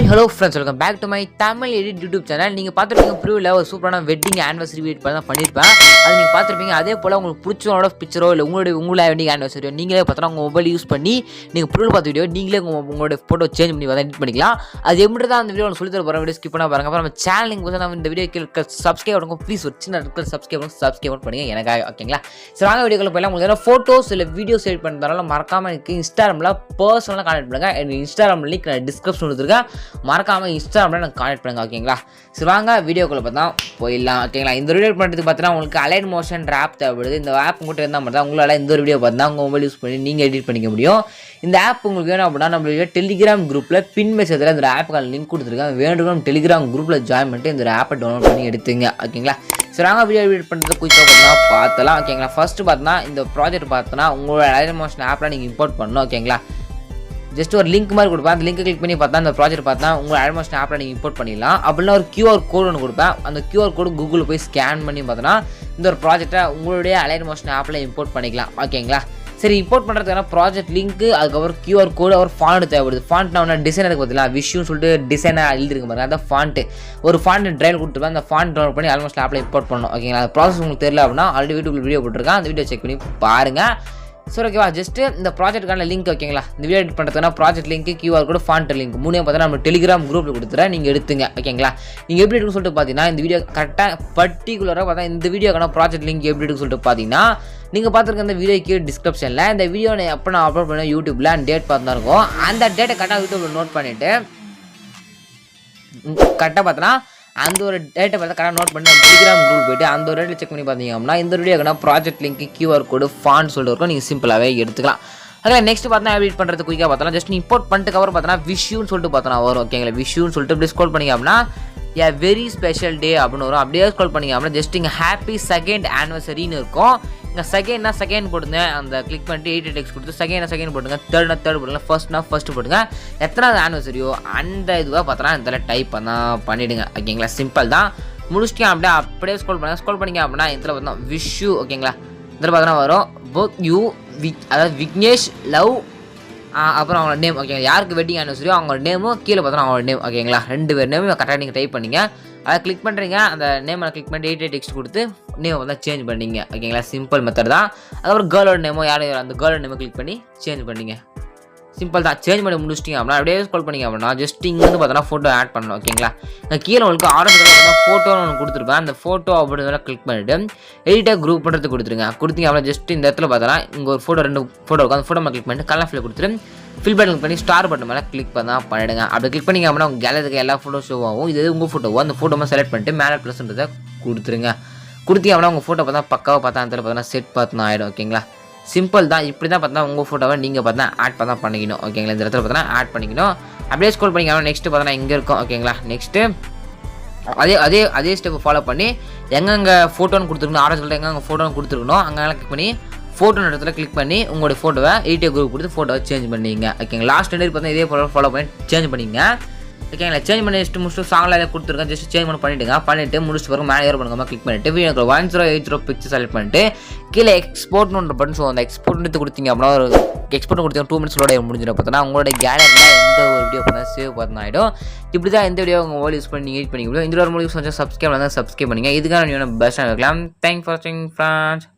Hi, hello friends, welcome back to my Tamil Edit YouTube channel. நீங்க பாத்துருப்பீங்க ப்ரீவியூல ஒரு சூப்பரான வெட்டிங் ஆனிவர்சரி வீடியோ பண்ண பண்ணிருப்பேன். அது நீங்க பாத்துருப்பீங்க. அதே போல உங்களுக்கு பிடிச்சவங்களோட பிக்சரோ இல்ல உங்களோட வெட்டிங் ஆனிவர்சரியோ நீங்களே பார்த்தா உங்க மொபைல் யூஸ் பண்ணி நீங்க ப்ரீவியூல பார்த்த வீடியோ நீங்களே உங்களோட போட்டோ சேஞ்ச் பண்ணி எடிட் பண்ணிக்கலாம். அது எப்படி தான் அந்த வீடியோ உங்களுக்கு சொல்லி தர போற வீடியோ ஸ்கிப் பண்ணா பாருங்க. அப்புறம் நம்ம சேனல் நீங்க வந்து இந்த வீடியோ கீழ சப்ஸ்கிரைப் பண்ணுங்க. ப்ளீஸ் ஒரு சின்ன ரெட் சப்ஸ்கிரைப் பண்ணுங்க எனக்காக, ஓகேங்களா? சரி வாங்க வீடியோக்குள்ள போய்லாம். உங்களுக்கு ஏதாவது போட்டோஸ் இல்ல வீடியோஸ் எடிட் பண்றதால மறக்காம எனக்கு இன்ஸ்டாகிராம்ல பர்சனலா கான்டாக்ட் பண்ணுங்க. எனக்கு இன்ஸ்டாகிராம் லிங்க் நான் டிஸ்கிரிப்ஷன்ல கொடுத்துருக்கேன். மறக்காம இன்ஸ்டாகிராம்ல நான் கான்டாக்ட் பண்ணுங்க, ஓகேங்களா? சரி வாங்க வீடியோக்குள்ள பார்த்தா போயிடலாம், ஓகேங்களா? இந்த வீடியோ பண்ணுறதுக்கு பார்த்தீங்கன்னா உங்களுக்கு அலைட் மோஷன் ஆப் தேவைப்படுது. இந்த ஆப் உங்கள்கிட்ட இருந்தால் மட்டும் தான் உங்களால் இந்த ஒரு வீடியோ பார்த்தா உங்கள் மொபைல் யூஸ் பண்ணி நீங்கள் எடிட் பண்ணிக்க முடியும். இந்த ஆப் உங்களுக்கு வேணும் அப்படின்னா நம்மளுடைய டெலிகிராம் குரூப்பில் பின் மெசேஜில் இந்த ஆப்புக்கான லிங்க் கொடுத்துருக்கேன். வேண்டும்னா டெலிகிராம் குரூப்பில் ஜாயின் பண்ணிட்டு இந்த ஆப்பை டவுன்லோட் பண்ணி எடுத்துங்க, ஓகேங்களா? சரி வாங்க வீடியோ எடிட் பண்ணுறது குயிக்காக பார்த்தா பார்த்தலாம், ஓகேங்களா? ஃபர்ஸ்ட் பார்த்தோன்னா இந்த ப்ராஜெக்ட் பார்த்தோன்னா உங்களோட அலைட் மோஷன் ஆப்பில் நீங்கள் இம்போர்ட் பண்ணணும், ஓகேங்களா? ஜஸ்ட் ஒரு லிங்க் மாதிரி கொடுப்பேன். அந்த லிங்க் கிளிக் பண்ணி பார்த்தா அந்த ப்ராஜெக்ட் பார்த்தா உங்கள் அலைட் ஆப்பில் நீங்கள் இம்போர்ட் பண்ணிடலாம். அப்படின்னா ஒரு QR கோட் ஒன்று கொடுப்பேன். அந்த QR கோடு கூகுளில் போய் ஸ்கேன் பண்ணி பார்த்தோன்னா இந்த ஒரு ப்ராஜெக்டை உங்களுடைய அலைட் மோஷன் ஆப்பில் இம்போர்ட் பண்ணிக்கலாம், ஓகேங்களா? சரி, இம்போர்ட் பண்ணுறதுக்கான ப்ராஜெக்ட் லிங்க், அதுக்கப்புறம் QR கோடு, அவர் ஃபாண்ட் தேவைப்படுது. ஃபாண்ட் நான் டிசைனருக்கு பார்த்தீங்களா விஷயம் சொல்லிட்டு டிசைனாக எழுதிருக்கு பாருங்க. அந்த ஃபாண்ட்டு ஒரு ஃபாண்ட் ட்ரைவ் கொடுத்துருப்பேன். அந்த ஃபாண்ட் டவுன்லோட் பண்ணி ஆல்மோஸ்ட் ஆப்பில் இம்போர்ட் பண்ணணும், ஓகேங்களா? அந்த ப்ராசஸ் உங்களுக்கு தெரியல அப்படின்னா ஆல்ரெடி யூடியூப்ல வீடியோ போட்டிருக்கேன். அந்த வீடியோ செக் பண்ணி பாருங்கள். சரி, ஓகேவா? ஜஸ்ட்டு இந்த ப்ராஜெக்ட்டுக்கான லிங்க், ஓகேங்களா? இந்த வீடியோ எடிட் பண்ணுறதுக்கான ப்ராஜெக்ட் லிங்க், QR கோடு, ஃபாண்ட் லிங்க் மூணே பார்த்தா நம்ம டெலிகிராம் குரூப்பில் கொடுத்துறேன். நீங்கள் எடுத்துங்க, ஓகேங்களா? நீங்கள் எப்படி இருக்குன்னு சொல்லிட்டு பார்த்தீங்கன்னா இந்த வீடியோ கரெக்டாக பர்டிகுலராக பார்த்தா இந்த வீடியோக்கான ப்ராஜெக்ட் லிங்க் எப்படி இருக்குன்னு சொல்லிட்டு பார்த்தீங்கன்னா நீங்கள் பார்த்துருக்க இந்த வீடியோக்கு டிஸ்கிரிப்ஷனில் இந்த வீடியோ எப்போ நான் அப்லோட் பண்ணேன் யூடியூப்பில் டேட் பார்த்து தான் இருக்கும். அந்த டேட்டை கரெக்டாக யூடியூப்பில் நோட் பண்ணிவிட்டு கரெக்டாக பார்த்தோன்னா அந்த ஒரு டேட்டை பார்த்தா கரெக்டாக நோட் பண்ணி டெலிகிராம் குரூப் போய்ட்டு அந்த ஒரு டேட்டில் செக் பண்ணி பார்த்தீங்க அப்படின்னா இந்த வீடியோக்கான ப்ராஜெக்ட் லிங்க், QR கோடு, ஃபாண்ட் சொல்லிட்டு இருக்கும். நீங்கள் சிம்பிளாகவே எடுத்துக்கலாம். அதில் நெக்ஸ்ட் பார்த்தா எடிட் பண்ணுறது குயிக்காக பார்த்தோன்னா ஜஸ்ட் இம்போர்ட் பண்ணிட்டு கவர் பார்த்தோன்னா விஷுன்னு சொல்லிட்டு பார்த்தோன்னா வரும், ஓகேங்களா? விஷுன்னு சொல்லிட்டு இப்படி ஸ்க்ரோல் பண்ணிங்க அப்படின்னா வெரி ஸ்பெஷல் டே அப்படின்னு வரும். அப்படியே ஸ்க்ரோல் பண்ணிங்க அப்படின்னா ஜஸ்ட் இங்கே ஹாப்பி செகண்ட் ஆனிவர்சரின்னு இருக்கும். இங்கே செகண்ட்னா செகண்ட் போட்டுங்க. அந்த கிளிக் பண்ணிட்டு 8 டெக்ஸ்ட் கொடுத்து செகண்ட் போட்டுங்க. தேர்ட்னா தேர்ட் போட்டுங்க. ஃபர்ஸ்ட் போட்டுங்க. எத்தனாவது ஆனிவர்சரியோ அந்த இதுவாக பார்த்தோன்னா இதில் டைப் பண்ணிவிடுங்க, ஓகேங்களா? சிம்பிள் தான். முடிச்சிட்டேன். அப்படியே ஸ்க்ரோல் பண்ணிங்க அப்படின்னா இதில் பார்த்தோம் விஷு, ஓகேங்களா? இதில் பார்த்தோன்னா வரும் போத் யூ அதாவது விக்னேஷ் லவ், அப்புறம் அவங்களோட நேம், ஓகேங்களா? யாருக்கு வெட்டிங் ஆனிவர்சரியோ அவங்களோட நேமும் கீழே பார்த்தோன்னா அவங்களோட நேம், ஓகேங்களா? 2 பேர் நேமும் கரெக்டாக நீங்கள் டைப் பண்ணிங்க. அதை கிளிக் பண்ணுறீங்க. அந்த நேமை கிளிக் பண்ணி 8 டெக்ஸ்ட் கொடுத்து நேமை வந்து சேஞ்ச் பண்ணிங்க, ஓகேங்களா? சிம்பிள் மெத்தட் தான். அதுக்கப்புறம் கேர்ளோட நேமோ யாரும் அந்த கேர்ளோட நேமை கிளிக் பண்ணி சேஞ்ச் பண்ணிங்க. சிம்பிள் தான். சேஞ்ச் பண்ணி முடிச்சிட்டிங்க அப்படின்னா அப்படியே ஸ்க்ரோல் பண்ணிங்க அப்படின்னா ஜஸ்ட் இங்கேருந்து பார்த்தோன்னா ஃபோட்டோ ஆட் பண்ணணும், ஓகேங்களா? கீழே உங்களுக்கு ஆரஞ்சு கலர் ஃபோட்டோன்னு ஒன்று கொடுத்துருப்பேன். அந்த ஃபோட்டோ அப்படின்றத கிளிக் பண்ணிவிட்டு எடிட்டாக குரூப் பண்ணுறது கொடுத்துருங்க. கொடுத்தீங்க அப்படின்னா ஜஸ்ட் இந்த இடத்துல பார்த்தோன்னா இங்கே ஒரு ஃபோட்டோ 2 ஃபோட்டோ இருக்கும். அந்த ஃபோட்டோ கிளிக் பண்ணிட்டு கலர் ஃபில் கொடுத்துட்டு ஃபில் பட்டன் பண்ணி ஸ்டார் பட்டன் மேலே கிளிக் பண்ணிடுங்க. அப்படி கிளிக் பண்ணிங்க அப்படின்னா உங்கள் கேலரிக்கு எல்லா ஃபோட்டோ ஷோ ஆகும். இது உங்கள் ஃபோட்டோவோ அந்த ஃபோட்டோ செலக்ட் பண்ணிட்டு மேலே ப்ளஸ்ன்றதை கொடுத்துருங்க. கொடுத்தீங்க அப்படின்னா உங்கள் ஃபோட்டோ பார்த்தா பக்காவாக பார்த்தா அந்த பார்த்தா செட் பார்த்துனா ஆகிடும், ஓகேங்களா? சிம்பிள் தான். இப்படி தான் பார்த்தா உங்கள் ஃபோட்டோவை நீங்கள் பார்த்தா ஆட் பண்ண பண்ணிக்கணும், ஓகேங்களா? இந்த இடத்துல பார்த்தா ஆட் பண்ணிக்கணும். அப்படியே ஸ்க்ரோல் பண்ணிக்கலாம். நெக்ஸ்ட்டு பார்த்தா இங்கே இருக்கும், ஓகேங்களா? நெக்ஸ்ட்டு அதே ஸ்டெப் ஃபாலோ பண்ணி எங்கெங்கே ஃபோட்டோன்னு கொடுத்துருக்கணும், ஆரஞ்சு கலர் எங்கெங்கே ஃபோட்டோன்னு கொடுத்துருக்கணும் அங்கெல்லாம் கிளிக் பண்ணி ஃபோட்டோ இடத்துல கிளிக் பண்ணி உங்களுடைய ஃபோட்டோவை எடிட் குரூப் கொடுத்து ஃபோட்டோவை சேஞ்ச் பண்ணிங்க, ஓகேங்களா? லாஸ்ட் 2 பார்த்தா இதே ஃபாலோ பண்ணி சேஞ்ச் பண்ணிங்க, ஓகேங்களா? சேஞ்ச் பண்ணி முடிச்சுட்டு சாங்கில் எதாவது கொடுத்துருக்கேன். ஜஸ்ட் சேஞ்ச் பண்ணிவிட்டு முடிச்சுட்டு பிறகு மேலே ஏற பண்ணுங்க கிளிக் பண்ணிவிட்டு வீடியோ 1080 பிக்சர் செலக்ட் பண்ணிட்டு கீழே எக்ஸ்போர்ட்னு ஒன்று பட்டன். ஸோ அந்த எக்ஸ்போர்ட் எடுத்து கொடுத்தீங்க அப்படின்னா ஒரு எக்ஸ்போர்ட் கொடுத்தீங்க 2 மினிட்ஸோட முடிஞ்சிடும். பார்த்தோன்னா உங்களோட கேலரியில் எந்த ஒரு வீடியோ பார்த்தா சேவ் பார்த்தா ஆகிடும். இப்படி தான் எந்த வீடியோ உங்கள் மொபைல் யூஸ் பண்ணி எடிட் பண்ணிக்க முடியும். இந்த ஒரு மொபைல் யூஸ் பண்ணி சப்ஸ்கிரைப் பண்ணுங்கள். இதுக்கான பெஸ்ட்டாக இருக்கலாம். தேங்க்ஸ் ஃபார் வாட்சிங் ஃப்ரெண்ட்ஸ்.